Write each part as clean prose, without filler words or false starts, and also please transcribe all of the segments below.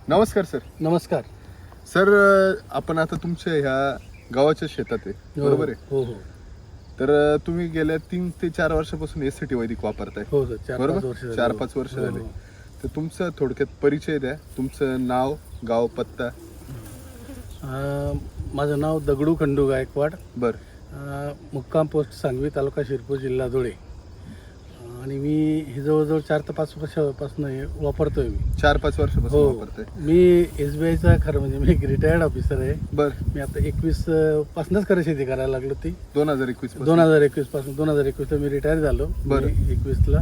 नमस्कार सर. नमस्कार. सर आपण आता तुमच्या ह्या गावाच्या शेतात आहे, बरोबर आहे? हो हो तर तुम्ही गेल्या 3 ते 4 वर्षापासून एससीटी वैदिक वापरताय, हो सर. 4-5 वर्ष झाली. 4-5 वर्ष हो, झाले. हो. तर तुमचा थोडक्यात परिचय द्या, तुमचं नाव, गाव, पत्ता. माझं नाव दगडू खंडू गायकवाड. बर. मुक्काम पोस्ट सांगवी, तालुका शिरपूर, जिल्हा धुळे. आणि मी हे जवळजवळ 4 ते 5 वर्षापासून हे वापरतोय मी. 4-5 वर्षापासून हो. वापरताय. मी SBIचा खरं म्हणजे मी एक रिटायर्ड ऑफिसर आहे. बर. मी आता 21 पासूनच खरं शेती करायला लागलो. ती 2021 2021 पासून 2021ला मी रिटायर झालो. बरं. 21ला.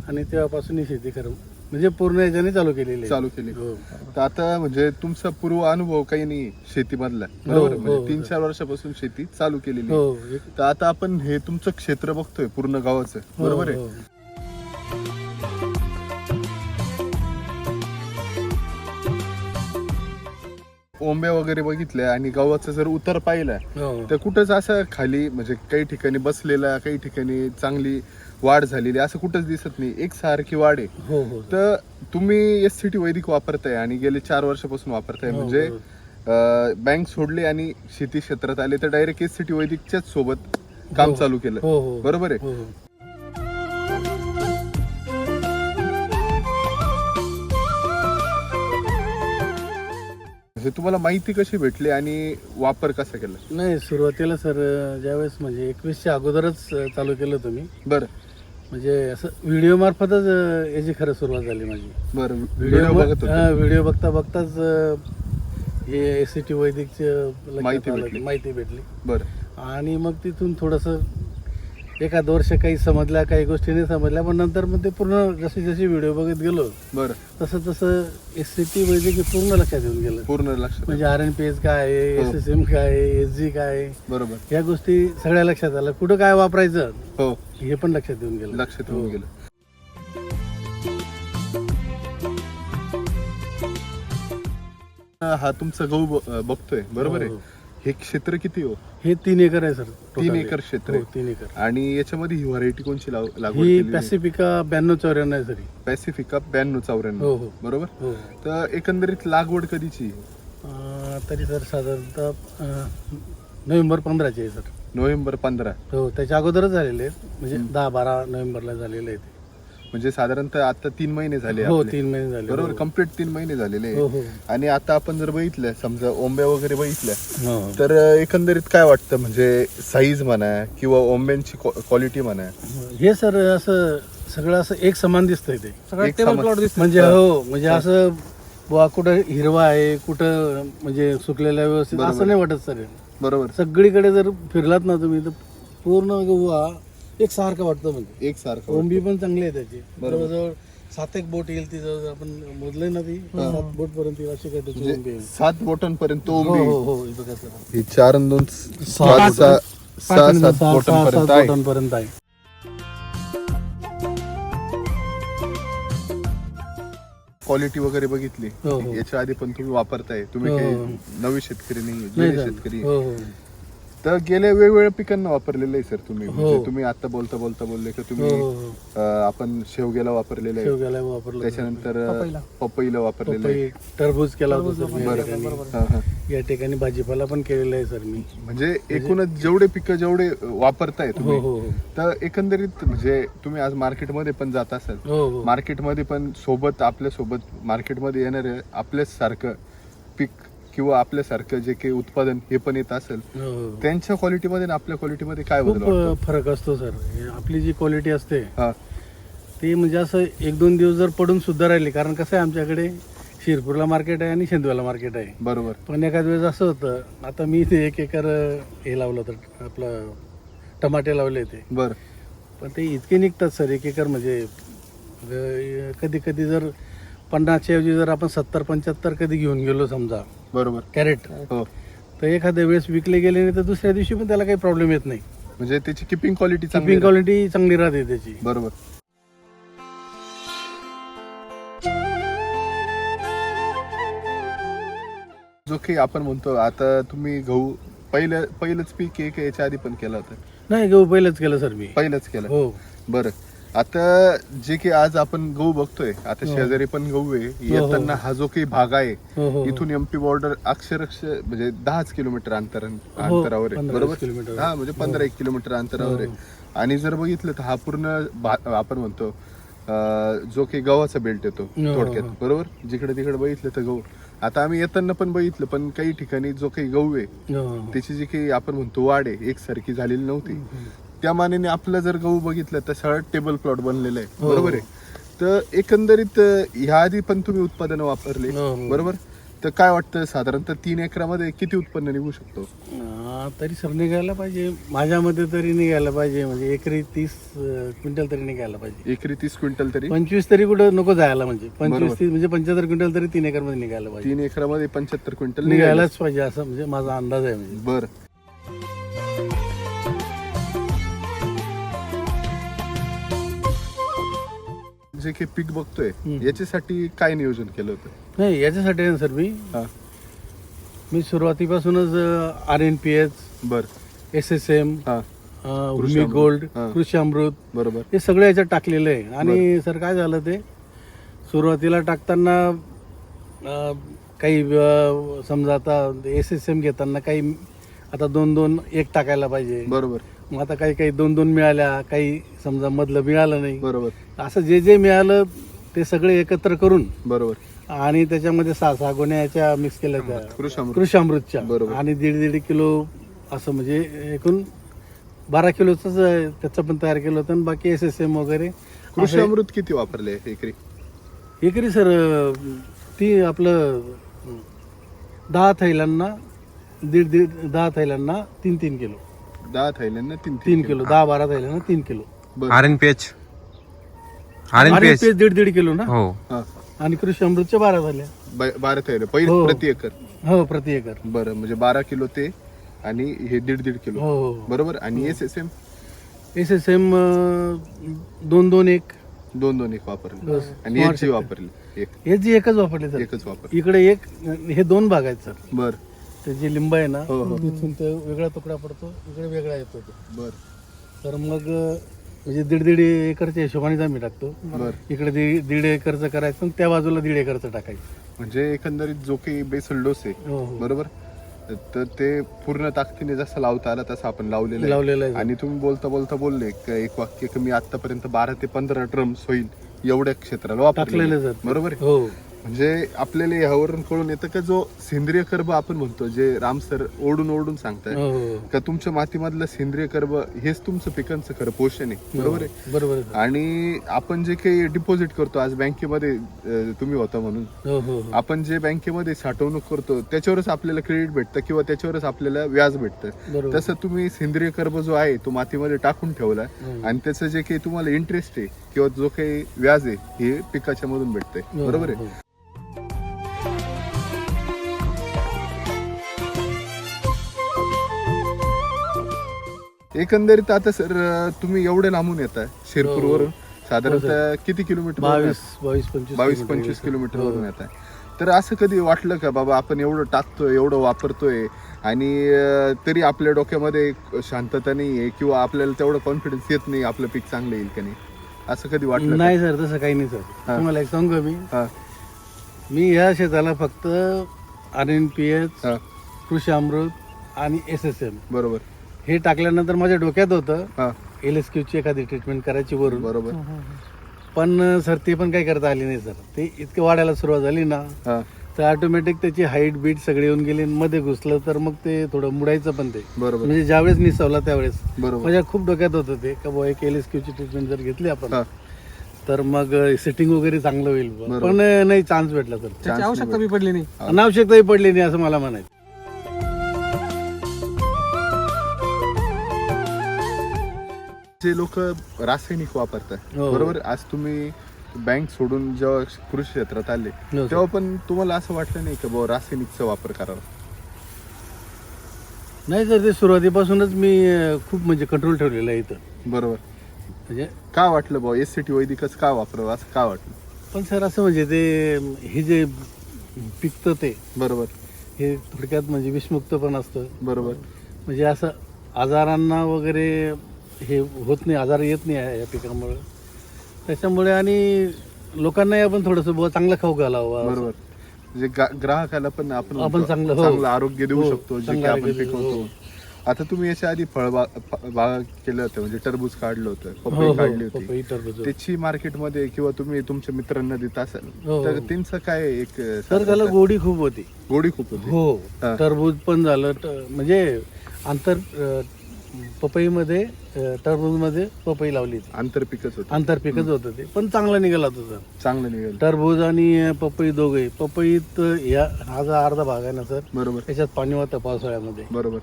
आणि तेव्हापासून ही शेती खरं म्हणजे पूर्ण याच्याने चालू केलेली. हो. तर आता म्हणजे तुमचा पूर्व अनुभव काही नाही शेतीमधला, बरोबर? हो, म्हणजे हो. 3-4 वर्षापासून शेती चालू केलेली. हो. तर आता आपण हे तुमचं क्षेत्र बघतोय पूर्ण गावाचं, बरोबर आहे? हो. ओंब्या वगैरे बघितल्या आणि गावाचा जर उतार पाहिला हो. तर कुठंच असं खाली म्हणजे काही ठिकाणी बसलेला, काही ठिकाणी चांगली वाढ झालेली असं कुठंच दिसत नाही, एक सारखी वाढ आहे. हो हो. तर तुम्ही एससीटी वैदिक वापरताय आणि गेले 4 वर्षापासून वापरताय, हो, म्हणजे हो. बँक सोडली आणि शेती क्षेत्रात आले तर डायरेक्ट एससीटी वैदिकच्याच सोबत काम हो. चालू केलं, हो हो. बरोबर आहे? हो हो. म्हणजे तुम्हाला माहिती कशी भेटली आणि वापर कसा केला? नाही, सुरुवातीला सर ज्यावेळेस म्हणजे 21च्या अगोदरच चालू केलं होतं मी. बरं म्हणजे असं व्हिडिओ मार्फतच याची खरं सुरुवात झाली माझी. बरं. व्हिडिओ बघत होते. व्हिडिओ बघता बघताच हे एससीटी वैदिकची माहिती भेटली. बरं. आणि मग तिथून थोडंसं एखाद वर्ष काही समजल्या, काही गोष्टी नाही समजल्या, पण नंतर मग ते पूर्ण जशी जशी व्हिडिओ बघत गेलो बरं. तसं तसं एससीटी वैदिक पूर्ण लक्षात येऊन गेलं. पूर्ण लक्षात. म्हणजे RNPS काय आहे, हो. SSM काय आहे, SG काय आहे, बरोबर. या गोष्टी सगळ्या लक्षात आल्या. कुठं काय वापरायचं हो, हे पण लक्षात येऊन गेलं. लक्षात येऊन हो. गेलं. हा तुमचा गहू बघतोय, बरोबर आहे? हो. हे क्षेत्र किती हो? हे 3 एकर आहे सर. 3 एकर क्षेत्र हो, आहे. 3 एकर. आणि याच्यामध्ये ही व्हरायटी कोणची लागवड ही केलेली? पॅसिफिका 9294 आहे सर. पॅसिफिका 9294, हो हो बरोबर? हो. तर एकंदरीत लागवड कधीची? तरी सर साधारणतः नोव्हेंबर 15ची आहे सर. नोव्हेंबर 15. हो, त्याच्या अगोदरच झालेले आहेत. म्हणजे 10-12 नोव्हेंबरला झालेले आहेत. म्हणजे साधारणतः आता 3 महिने झाले हो, आपले. 3 महिने झाले. बरोबर, हो. कम्प्लीट 3 महिने झालेले हो आहे. हो आणि आता आपण जर बघितलं, समजा ओंब्या वगैरे बघितल्या, हो. तर एकंदरीत काय वाटतं? म्हणजे साईज म्हणा किंवा ओंब्यांची क्वालिटी म्हणा, हे सर असं सगळं असं एक समान दिसतंय ते. एक समान. म्हणजे हो, म्हणजे असं बुवा कुठं हिरवा आहे, कुठं म्हणजे सुकलेला व्यवस्थित बरोबर. असं नाही वाटत सर. बरोबर. सगळीकडे जर फिरलात ना तुम्ही तर पूर्ण बुवा एक सारखं वाटतं. म्हणजे एक सारखं ओंबी पण चांगली आहे त्याची. बरोबर. जवळजवळ 7 एक बोट येईल ती. जवळ आपण मोजलंय ना ती 7 बोट पर्यंत अशी काय त्याची ओंबी येईल. 7 बोटांपर्यंत हो ओंबी. हो हो. हे बघा सर. ही 4 आणि 2 सहा- 6-7 बोटांपर्यंत आहे. बोटांपर्यंत आहे. क्वालिटी वगैरे बघितली हो, हो. याच्या आधी पण तुम्ही वापरताय, तुम्ही हो, काही हो. नवे शेतकरी नाही, नाही जुने सर. शेतकरी. हो हो तर गेल्या वेगवेगळ्या पिकांना वापरलेलं आहे सर तुम्ही. हो. म्हणजे तुम्ही आता बोलता बोलले की हो तुम्ही हो हो. आपण शेवग्याला वापरलेलं आहे, शेवग्याला वापरलं. त्याच्यानंतर पपईला वापरलेलं आहे. पपई, टरबूज केला होता सर मी या बरं. ठिकाणी. हा, हा. या ठिकाणी भाजीपाला पण केलेला आहे सर मी. म्हणजे एकूणच जेवढे पिकं जेवढे वापरताय हो तुम्ही, हो हो तर एकंदरीत म्हणजे तुम्ही आज मार्केटमध्ये पण जात असाल, हो हो. मार्केटमध्ये पण आपल्या सोबत मार्केटमध्ये येणारे आपल्याच सारखं पीक किंवा आपल्यासारखं जे काही उत्पादन हे पण येत असेल, हो, हो. त्यांच्या क्वालिटीमध्ये आणि आपल्या क्वालिटीमध्ये काय खूप बदल वाटतो? फरक असतो सर. आपली जी क्वालिटी असते हा. ती म्हणजे असं 1-2 दिवस जर पडून सुद्धा राहिली, कारण कसं आहे आमच्याकडे शिरपूरला मार्केट आहे आणि शेंदव्याला मार्केट आहे. बरोबर. पण एखाद वेळेस असं होतं, आता मी इथे 1 एकर हे लावलं होतं, आपलं टमाटे लावले होते. बर. पण ते इतके निघतात सर 1 एकर. म्हणजे कधी कधी जर 50च्या ऐवजी जर आपण 70-75 कधी घेऊन गेलो समजा बरोबर. कॅरेट, हो. तर एखाद्या वेळेस विकले गेले नाही तर दुसऱ्या दिवशी पण त्याला काही प्रॉब्लेम येत नाही. म्हणजे त्याची किपिंग क्वालिटी किपिंग क्वालिटी चांगली राहते त्याची. बरोबर. जो काही आपण म्हणतो आता, तुम्ही गहू पहिलंच पीक आहे का याच्या आधी पण केलं होतं? नाही, गहू पहिलंच केलं सर मी. पहिलंच केलं. हो. बरं. आता जे की आज आपण गहू बघतोय, आता शेजारी पण गहू आहे, येताना हा जो काही भाग आहे इथून एमपी बॉर्डर अक्षरशः म्हणजे 10 किलोमीटर अंतरावर आहे, 15 बरोबर. किलोमीटर. हा म्हणजे 15-1 किलोमीटर अंतरावर आहे. आणि जर बघितलं तर हा पूर्ण आपण म्हणतो जो काही गव्हाचा बेल्ट येतो थोडक्यात, बरोबर. जिकडे तिकडे बघितलं तर गहू. आता आम्ही येताना पण बघितलं, पण काही ठिकाणी जो काही गहू आहे त्याची जी काही आपण म्हणतो वाढ आहे एकसारखी झालेली नव्हती. त्या मानाने आपलं जर गहू बघितलं तर सगळं टेबल प्लॉट बनलेलं आहे, बरोबर आहे. तर एकंदरीत ह्या आधी पण तुम्ही उत्पादनं वापरले, बरोबर. तर काय वाटतं साधारणतः 3 एकरामध्ये किती उत्पन्न निघू शकतो? तरी सर निघायला पाहिजे, माझ्या मते तरी निघायला पाहिजे, म्हणजे एकरी 30 क्विंटल तरी निघायला पाहिजे. एकरी 30 क्विंटल तरी? 25 तरी कुठं नको जायला, म्हणजे 25-30 म्हणजे 75 क्विंटल तरी 3 एकरमध्ये निघायला पाहिजे. 3 एकरामध्ये 75 क्विंटल निघायलाच पाहिजे असं म्हणजे माझा अंदाज आहे. म्हणजे बरं. जे काही पीक बघतोय याच्यासाठी काय नियोजन केलं होतं? नाही, याच्यासाठी आहे ना सर, मी सुरुवातीपासूनच RNPH, बरं, SSM, भूमी गोल्ड, कृषी अमृत, बरोबर, हे सगळं याच्यात टाकलेलं आहे. आणि सर काय झालं, ते सुरुवातीला टाकताना काही समजा आता SSM घेताना काही आता 2-2 एक टाकायला पाहिजे, बरोबर. मग आता काही 2-2 मिळाल्या, काही समजा मधलं मिळालं नाही, बरोबर. असं जे मिळालं ते सगळे एकत्र करून, बरोबर, आणि त्याच्यामध्ये 6 गोण्या याच्या मिक्स केल्या त्या कृषी अमृतच्या, आणि 1.5 किलो असं म्हणजे एकूण 12 किलोच त्याचं पण तयार केलं होतं. आणि बाकी SSM वगैरे. कृषी अमृत किती वापरले एकरी सर? ती आपलं 10 थैल्यांना 3 kilo. 10 थैल्यांना 3 kilo, 10-12 थैल्यांना 3 kilo. RNPH RNPH 1.5 kilo ना. हो. आणि कृषी अमृतच्या 12 झाल्या. 12 थैले प्रति एकर? हो, प्रति एकर. बरं, म्हणजे 12 किलो ते आणि हे 1.5 किलो, हो, बरोबर. आणि SSM 2-2-1 2-2-1 वापरले. आणि HG वापरली? HG एकच वापरली सर. एकच वापरली. इकडे एक, हे 2 भाग आहेत सर. बरं. ते जे लिंब आहे ना, तिथून ते वेगळा तुकडा पडतो, इकडे वेगळा येतो. बरं. तर मग म्हणजे 1.5 एकरच्या हिशोबानेच आम्ही टाकतो. इकडे 1.5 एकरचं करायचं, त्या बाजूला 1.5 एकरचं टाकायचं. म्हणजे एकंदरीत जो काही बेसल डोस आहे, बरोबर, तर ते पूर्ण ताकदीने जसं लावता आला तसं आपण लावलेलं आहे. आणि तुम्ही बोलता बोलता बोलले एक वाक्य की मी आतापर्यंत 12 ते 15 ड्रम सोईल एवढ्या क्षेत्राला वापरलेलं, बरोबर आहे. हो. म्हणजे आपल्याला यावरून कळून येतं का जो सेंद्रिय कर्ब आपण म्हणतो, जे राम सर ओढून सांगताय का तुमच्या मातीमधलं सेंद्रिय कर्ब हेच तुमचं पिकांचं खरं पोषण आहे, बरोबर आहे. बरोबर. आणि आपण जे काही डिपॉझिट करतो आज बँकेमध्ये, तुम्ही होता म्हणून, आपण जे बँकेमध्ये साठवणूक करतो त्याच्यावरच आपल्याला क्रेडिट भेटतं किंवा त्याच्यावरच आपल्याला व्याज भेटतं. तसं तुम्ही सेंद्रिय कर्ब जो आहे तो मातीमध्ये टाकून ठेवला आणि त्याचं जे काही तुम्हाला इंटरेस्ट आहे किंवा जो काही व्याज आहे हे पिकाच्या मधून भेटतंय, बरोबर आहे. एकंदरीत आता सर तुम्ही एवढे लांबून येताय शिरपूर वरून, साधारणतः किती किलोमीटर? 22-25 किलोमीटर वरून येत आहे. तर असं कधी वाटलं का बाबा आपण एवढं टाकतोय, एवढं वापरतोय आणि तरी आपल्या डोक्यामध्ये शांतता नाही आहे किंवा आपल्याला तेवढं कॉन्फिडन्स येत नाही आपलं पीक चांगलं येईल का नाही, असं कधी वाटलं? नाही सर, तसं काही नाही सर. तुम्हाला एक सांगू, मी ह्या शेताला फक्त RNPH, कृषी अमृत आणि SSM, बरोबर, हे टाकल्यानंतर माझ्या डोक्यात होतं LSQ ची एखादी ट्रीटमेंट करायची वरून, बरोबर. पण सर ते पण काही करता आली नाही सर. ते इतके वाढायला सुरुवात झाली ना, तर ऑटोमॅटिक त्याची हाईट बीट सगळी येऊन गेली. मध्ये घुसलं तर मग ते थोडं मुडायचं पण ते, बरोबर. म्हणजे ज्यावेळेस निसवला त्यावेळेस बरोबर माझ्या खूप डोक्यात होतं ते का बाबा एक LSQ ची ट्रीटमेंट जर घेतली आपण तर मग सेटिंग वगैरे चांगलं होईल. पण नाही, चान्स भेटला तर त्याची आवश्यकता बी पडली नाही. अनावश्यकताही पडली नाही असं मला म्हणायचं. जे लोक रासायनिक वापरतात, बरोबर, आज तुम्ही बँक सोडून जेव्हा कृषी क्षेत्रात आले तेव्हा पण तुम्हाला असं वाटलं नाही का बाबा रासायनिकचा वापर करावा? नाही सर, ते सुरुवातीपासूनच मी खूप म्हणजे कंट्रोल ठेवलेलं आहे इथं, बरोबर. म्हणजे का वाटलं बाबा SCT वैदिकच का वापरावं असं का वाटलं? पण सर असं म्हणजे ते हे जे पिकतं ते, बरोबर, हे थोडक्यात म्हणजे विषमुक्त पण असतं, बरोबर. म्हणजे असं आजारांना वगैरे हे होत नाही, आजार येत नाही या पिकामुळे. त्याच्यामुळे आणि लोकांनाही आपण थोडंसं चांगलं खाऊ घालावं. बरोबर. म्हणजे ग्राहकाला पण आपण आपण म्हणतो, चांगलं, हो. चांगलं आरोग्य देऊ हो, शकतो जे की चांगलं आपण आरोग्य देऊ, पिकवतो. हो. आता तुम्ही याच्या आधी बाग केलं होतं, म्हणजे टरबूज काढलं होतं, हो, पपई हो, काढली होती. पपई, टरबूज. त्याची मार्केटमध्ये किंवा तुम्ही तुमच्या मित्रांना देत असाल हो, तर हो. त्यांचं काय एक तर साधारणतः त्याला गोडी खूप होती. गोडी खूप होती. हो, हा. टरबूज पण झालं, म्हणजे पपईमध्ये टरबूजमध्ये पपई लावली होती. आंतरपिकच होतं, आंतरपिकच होतं ते, पण चांगलं निघाला होता. चांगलं निघालं. टरबूज आणि पपई दोघे. पपईत हा जो अर्धा भाग आहे ना सर, बरोबर त्याच्यात पाणी होतं पावसाळ्यामध्ये, बरोबर.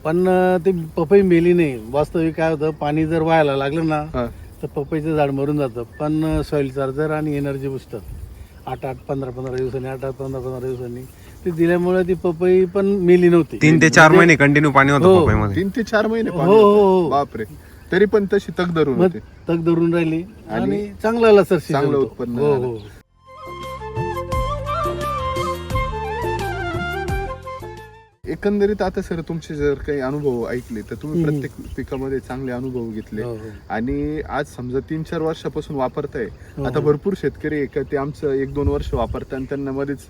पण ते पपई मेली नाही. वास्तविक काय होतं, पाणी जर व्हायला लागलं ना हा तर पपईचं झाड मरून जातं. पण सॉइल चार्जर आणि एनर्जी बुस्टर 8-15 दिवसांनी 8-15 दिवसांनी ते दिल्यामुळे ती पपई पण मेली नव्हती. 3 ते 4 महिने कंटिन्यू पाणी होतं हो. पपईमध्ये. 3 ते 4 महिने पाणी हो, हो, होतं. हो. बापरे. तरी पण तशी तग धरून मग होते. तग धरून राहिली आणि आणि चांगलं आलं सर season चांगलं तो. उत्पन्न हो आलं. हो. एकंदरीत आता सर तुमचे जर काही अनुभव ऐकले तर तुम्ही प्रत्येक पिकामध्ये चांगले अनुभव घेतले हो, हो. आणि आज समजा 3-4 वर्षापासून वापरताय. हो, आता हो. भरपूर शेतकरी आहे का ते आमचं 1-2 वर्ष वापरतात आणि त्यांना मध्येच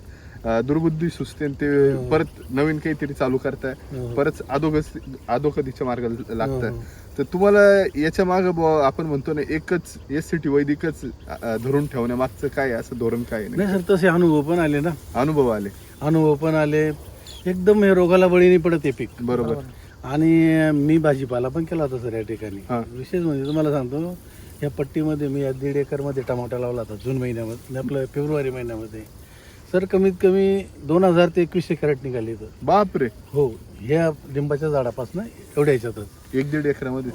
दुर्बुद्धी सुचते आणि ते हो. परत नवीन काहीतरी चालू करताय, हो. परत अधोगतीच्या मार्गाला लागतात. हो, हो. तर तुम्हाला याच्या माग आपण म्हणतो ना एकच SCT वैदिकच धरून ठेवण्यामागचं काय असं धोरण काय नाही? नाही सर, तसे अनुभव पण आले ना. अनुभव आले. अनुभव पण आले. एकदम हे रोगाला बळी नाही पडत हे पीक. बरोबर. आणि मी भाजीपाला पण केला होता सर या ठिकाणी. हा. विशेष म्हणजे तुम्हाला सांगतो, या पट्टीमध्ये मी 1.5 एकरमध्ये टमाटा लावला होता जून महिन्यामध्ये, आपलं फेब्रुवारी महिन्यामध्ये. सर कमीत कमी 2000 ते 2100 कॅरेट निघाली होतं. बापरे. हो, ह्या लिंबाच्या झाडापासून एवढ्या ह्याच्यातच. 1-1.5 एकरामध्ये.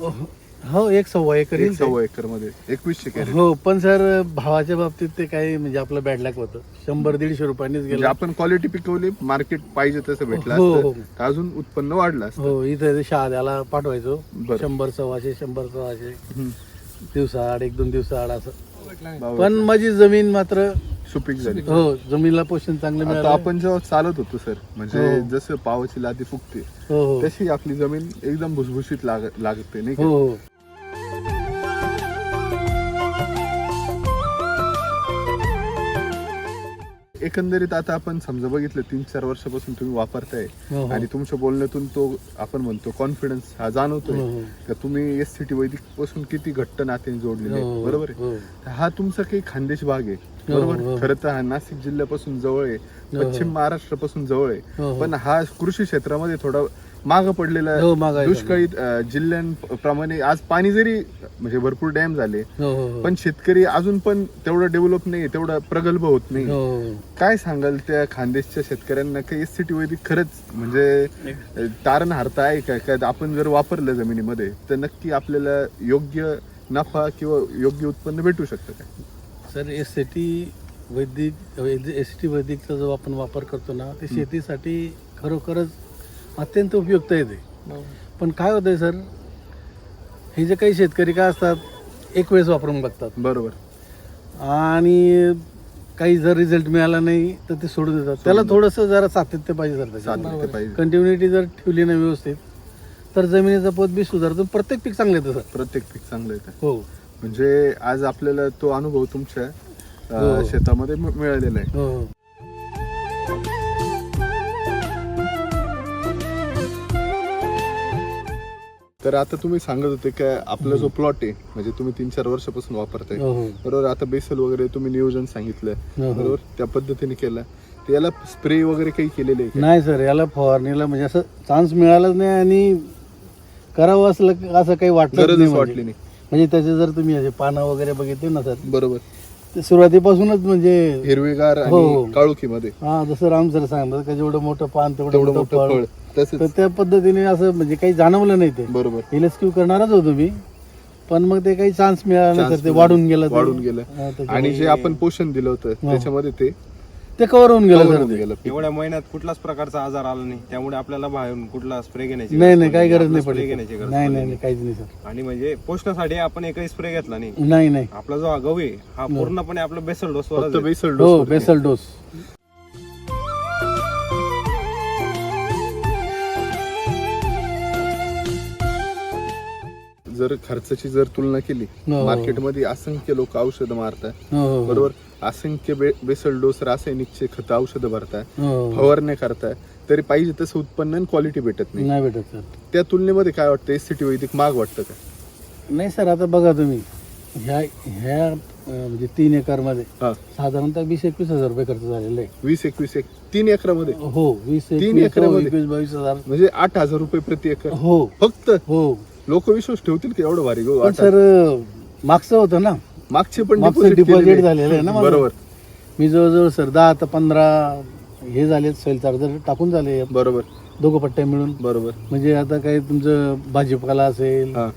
हो, 1.25 एकर येईल ते. 1.25 एकर मध्ये 2100 कॅरेट. हो, पण सर भावाच्या बाबतीत ते काही म्हणजे आपलं बॅड लॅक होतं. 100-150 रुपयांनीच म्हणजे गेलं. आपण क्वालिटी पिकवली, मार्केट पाहिजे तसं भेटलं हो, असतं हो. तर अजून उत्पन्न वाढलं असतं. हो, इथं शहाद्याला पाठवायचो. बरं. 100-125, 100-125 हम्म. दिवसाआड, 1-2 दिवसाआड असं. बाबा. पण माझी जमीन मात्र, सुपीक झाली. हो, जमिनीला पोषण चांगलं आता मिळालं. आपण जेव्हा चालत होतो सर, म्हणजे हो. जसं पावाची लादी फुगते हो हो तशी आपली जमीन एकदम भुसभुशीत लागते नाही हो का? हो. एकंदरीत आता आपण समजा बघितलं 3-4 वर्षापासून तुम्ही वापरताय हो, हो. आणि तुमच्या बोलण्यातून तो आपण म्हणतो कॉन्फिडन्स हा जाणवतोय हो, हो. का तुम्ही SCT वैदिक पासून किती घट्ट नात्याने जोडलेले हो, आहे. हो. बरोबर आहे. हो. तर हा तुमचा काही खानदेश भाग आहे. हो, बरोबर. हो. खरं तर हा नाशिक जिल्ह्यापासून जवळ आहे, हो, हो. पश्चिम महाराष्ट्रापासून जवळ आहे. हो, हो. पण हा कृषी क्षेत्रामध्ये थोडा मागं पडलेला हो, मागं आहे. दुष्काळी जिल्ह्यांप्रमाणे आज पाणी जरी म्हणजे भरपूर डॅम झाले हो, हो, हो. पण शेतकरी अजून पण तेवढं डेव्हलप नाही, तेवढा प्रगल्भ होत नाही. हो, हो. काय सांगाल त्या खानदेशच्या शेतकऱ्यांना काही SCT वैदिक खरंच म्हणजे तारणहार आहे का आपण जर वापरलं जमिनीमध्ये तर नक्की आपल्याला योग्य नफा किंवा योग्य उत्पन्न भेटू शकतं का? सर SCT वैदिकचा जो आपण वापर करतो ना, ते शेतीसाठी खरोखरच अत्यंत उपयुक्त आहे ते. पण काय होतंय सर, हे जे काही शेतकरी काय असतात, एक वेळेस वापरून बघतात बरोबर. आणि काही जर रिझल्ट मिळाला नाही तर ते सोडून देतात. त्याला थोडंसं जरा सातत्य पाहिजे सर. सातत्य पाहिजे. कंटिन्युटी जर ठेवली ना व्यवस्थित तर जमिनीचा पोत बी सुधारतो. प्रत्येक पीक चांगलं येतं सर. प्रत्येक पीक चांगलं येतं. हो म्हणजे आज आपल्याला तो अनुभव तुमच्या हो. शेतामध्ये मिळालेला आहे. हो हो. तर आता तुम्ही सांगत होते का आपला जो प्लॉट आहे म्हणजे तुम्ही 3-4 वर्षापासून वापरताय. हो, हो. बरोबर. आता बेसल वगैरे तुम्ही नियोजन सांगितलं. हो, हो. बरोबर. त्या पद्धतीने केलं. तर याला स्प्रे वगैरे काही केलेले आहे का? नाही सर, याला फवारणीला म्हणजे असं चान्स मिळालाच नाही आणि करावं असं काही वाटलं गरजच नाही. वाटली नाही. म्हणजे त्याचे जर तुम्ही असे पानं वगैरे बघितले ना सर, बरोबर. ते सुरुवातीपासूनच म्हणजे हिरवेगार हो, हो. आणि काळुखीमध्ये हा, जसं राम सर सांगतात का जेवढं मोठं पान तेवढं तेवढं मोठं मोठं फळ. फळ. तसंच. तर त्या पद्धतीने असं म्हणजे काही जाणवलं नाही ते. बरोबर. एलएसक्यू करणारच होतो मी, पण मग ते काही चान्स मिळाला नाही Chance सर. ते वाढून गेलं. वाढून गेलं. हा, त्याच्यामुळे आणि जे आपण पोषण दिलं होतं त्याच्यामध्ये ते कव्हर होऊन गेलं cover सर होऊन ते. गेलं. एवढ्या महिन्यात कुठलाच प्रकारचा आजार आला नाही, त्यामुळे आपल्याला बाहेरून कुठला स्प्रे घेण्याची नाही काही गरज नाही स्प्रे पडली. घेण्याची गरज नाही पडली नाही काहीच नाही सर. आणि म्हणजे पोषणासाठी आपण एकही स्प्रे घेतला नाही. नाही आपला जो हा गहू आहे हा पूर्णपणे आपला बेसल डोस फक्त वर बेसल हो, डोस. Basal dose. जर खर्चाची जर तुलना केली, हो. मार्केटमध्ये असंख्य लोक औषधं मारताय, हो. बरोबर, असंख्य बेसल डोस रासायनिकचे खत औषधं भरताय, हो. फवारण्या करताय, तरी पाहिजे तसं उत्पन्न आणि क्वालिटी भेटत नाही. नाही भेटत सर. त्या तुलनेमध्ये काय वाटतं, एससीटी वैदिक महाग वाटतं का? नाही सर, आता बघा तुम्ही ह्या ह्या म्हणजे 3 एकरमध्ये हा, साधारणतः 20-21 हजार रुपये खर्च झालेला आहे. 20-21 3 एकरामध्ये हो, 20-21, 3 एकरामध्ये? 22 हजार. म्हणजे 8,000 रुपये प्रति एकर हो फक्त. हो. लोक विश्वास ठेवतील की एवढं भारी गहू? पण सर मागचं होतं ना, मागचे पण मागचं डिपॉझिट झालेलं आहे ना माझं. बरोबर मी जवळजवळ सर 10 ते 15 हे झाले सॉइल चार्जर टाकून झाले बरोबर दोघं पट्ट्या मिळून. बरोबर. म्हणजे आता काही तुमचं भाजीपाला असेल, हा,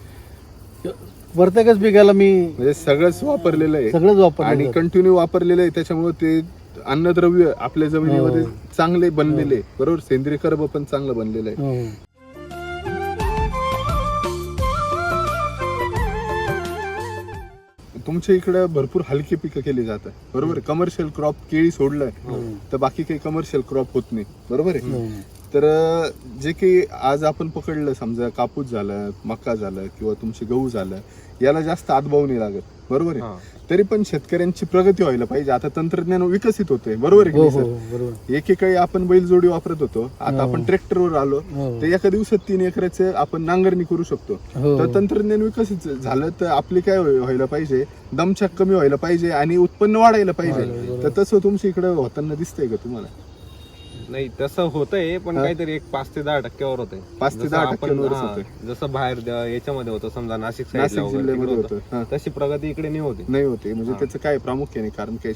प्रत्येकच पिकाला मी म्हणजे सगळंच वापरलेलं आहे सगळंच आणि वापरलं. कंटिन्यू वापरलेलं आहे. त्याच्यामुळे ते अन्नद्रव्य आपल्या जमिनीमध्ये हो. चांगले बनलेले आहे. बरोबर, सेंद्रिय कर्ब पण चांगलं बनलेलं आहे. हो. तुमच्या इकडे भरपूर हलकी पिकं केली जातात, बरोबर. कमर्शियल क्रॉप केळी सोडलंय तर बाकी काही कमर्शियल क्रॉप होत नाही, बरोबर आहे. हो. तर जे काही आज आपण पकडलं, समजा कापूस झालं, मका झालं किंवा तुमचे गहू झालं, याला जास्त आतभाव नाही लागत, बरोबर आहे. हा. तरी पण शेतकऱ्यांची प्रगती व्हायला पाहिजे. आता तंत्रज्ञान विकसित होतंय, बरोबर आहे की हो नाही हो सर? बरोबर. एकेकाळी आपण बैलजोडी वापरत होतो, आता आपण ट्रॅक्टरवर आलो, हो. तर एका दिवसात 3 एकराचं आपण नांगरणी करू शकतो. हो. तर तंत्रज्ञान विकसित झालं तर आपली काय व्हायला पाहिजे, दमछाक कमी व्हायला पाहिजे आणि उत्पन्न वाढायला पाहिजे. तर तसं तुमच्या इकडे होताना दिसतंय का तुम्हाला? नाही तसं होतंय, पण काहीतरी एक 5 ते 10% होतंय. 5 ते जसं 10% हा, होतंय. जसं बाहेर याच्यामध्ये होतं, समजा नाशिक नाशिक साईडला वगैरे जिल्ह्यामध्ये तिकडे होतं. हा. तशी प्रगती इकडे नाही होती. नाही होते म्हणजे हा. त्याचं काय प्रामुख्याने कारण काय?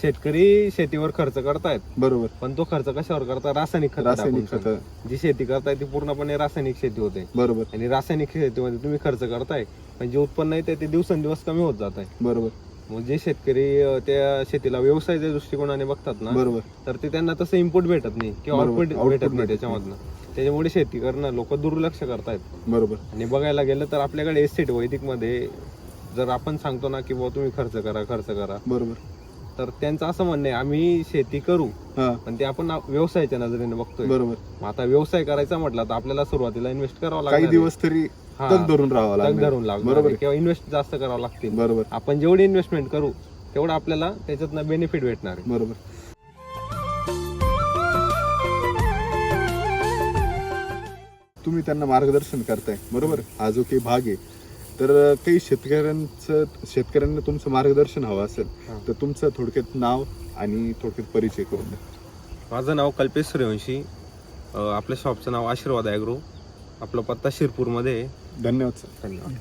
शेतकरी शेतीवर खर्च करतायत, बरोबर, पण तो खर्च कशावर करतात? रासायनिक खत रासायनिक टाकून. खतं, जी शेती करताय ती पूर्णपणे रासायनिक शेती होते, बरोबर आणि रासायनिक शेतीमध्ये तुम्ही खर्च करताय, पण जे उत्पन्न आहे ते दिवसेंदिवस कमी होत जात आहे. बरोबर मग जे शेतकरी त्या शेतीला व्यवसायाच्या दृष्टिकोनाने बघतात ना, बरोबर तर ते त्यांना तसं इनपुट भेटत नाही किंवा बरोबर. आउटपुट Output भेटत नाही भेटत त्याच्यामधनं. त्याच्यामुळे शेती करणं लोक दुर्लक्ष करतायत. बरोबर आणि बघायला गेलं तर आपल्याकडे एससीटी वैदिक मध्ये जर आपण सांगतो ना की बाबा तुम्ही खर्च करा, बरोबर. तर त्यांचं असं म्हणणं आहे आम्ही शेती करू, हा, पण ते आपण व्यवसायाच्या नजरेने बघतोय. बरोबर. मग आता व्यवसाय करायचा म्हटलं तर आपल्याला सुरुवातीला इन्व्हेस्ट करावं काही लागणार. दिवस तरी हा. तग धरून राहावं तग लागणार, धरून लागणार बरोबर आहे, किंवा इन्व्हेस्ट जास्त करावं लागतील. बरोबर आपण जेवढी इन्व्हेस्टमेंट करू तेवढं आपल्याला त्याच्यातनं बेनिफिट भेटणार आहे. बरोबर. तुम्ही त्यांना मार्गदर्शन करताय, बरोबर, हा जो काही भाग आहे, तर काही शेतकऱ्यांना तुमचं मार्गदर्शन हवं असेल तर तुमचं थोडक्यात नाव आणि थोडक्यात परिचय करून द्या. माझं नाव कल्पेश सूर्यवंशी. आपल्या शॉपचं नाव आशीर्वाद ॲग्रो. आपला पत्ता शिरपूरमध्ये आहे. धन्यवाद सर. धन्यवाद.